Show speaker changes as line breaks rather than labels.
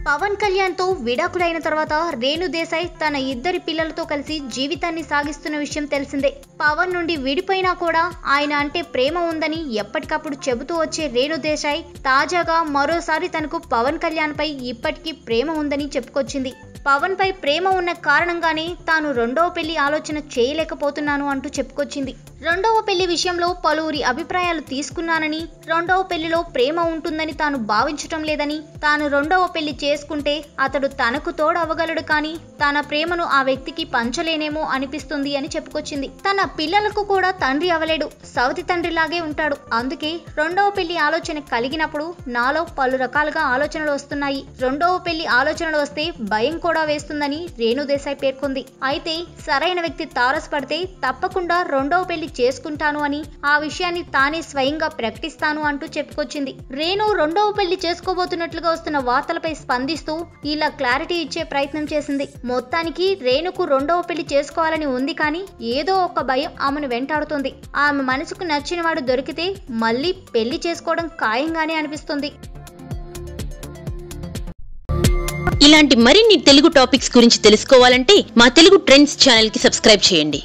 పవన్ కళ్యాణ్ తో విడాకులైన తర్వాత రేణు దేశాయ్ తన ఇద్దరి పిల్లలతో కలిసి జీవితాన్ని సాగిస్తున్న విషయం తెలిసిందే. పవన్ నుండి విడిపోయినా కూడా ఆయన అంటే ప్రేమ ఉందని ఎప్పటికప్పుడు చెబుతూ వచ్చే రేణు దేశాయ్ తాజాగా మరోసారి తనకు పవన్ కళ్యాణ్ పై ఇప్పటికీ ప్రేమ ఉందని చెప్పుకొచ్చింది. పవన్ పై ప్రేమ ఉన్న కారణంగానే తాను రెండవ పెళ్లి ఆలోచన చేయలేకపోతున్నాను అంటూ చెప్పుకొచ్చింది. రెండవ పెళ్లి విషయంలో పలువురి అభిప్రాయాలు తీసుకున్నానని, రెండవ పెళ్లిలో ప్రేమ ఉంటుందని తాను భావించటం లేదని, తాను రెండవ పెళ్లి చేసుకుంటే అతడు తనకు తోడు అవ్వగలడు కానీ తన ప్రేమను ఆ వ్యక్తికి పంచలేనేమో అనిపిస్తుంది అని చెప్పుకొచ్చింది. తన పిల్లలకు కూడా తండ్రి అవలేడు, సవతి తండ్రిలాగే ఉంటాడు. అందుకే రెండవ పెళ్లి ఆలోచన కలిగినప్పుడు నాలో పలు రకాలుగా ఆలోచనలు వస్తున్నాయి. రెండవ పెళ్లి ఆలోచనలు వస్తే భయం కూడా వేస్తుందని రేణు దేశాయ్ పేర్కొంది. అయితే సరైన వ్యక్తి తారసపడితే తప్పకుండా రెండవ పెళ్లి చేసుకుంటాను అని, ఆ విషయాన్ని తానే స్వయంగా ప్రకటిస్తాను అంటూ చెప్పుకొచ్చింది. రేణు రెండవ పెళ్లి చేసుకోబోతున్నట్లుగా వస్తున్న వార్తలపై స్పందిస్తూ ఇలా క్లారిటీ ఇచ్చే ప్రయత్నం చేసింది. మొత్తానికి రేణుకు రెండవ పెళ్లి చేసుకోవాలని ఉంది కానీ ఏదో ఒక భయం ఆమెను వెంటాడుతుంది. ఆమె మనసుకు నచ్చిన వాడు దొరికితే మళ్ళీ పెళ్లి చేసుకోవడం ఖాయంగానే అనిపిస్తుంది.
ఇలాంటి మరిన్ని తెలుగు టాపిక్స్ గురించి తెలుసుకోవాలంటే మా తెలుగు ట్రెండ్స్ ఛానల్ కి సబ్స్క్రైబ్ చేయండి.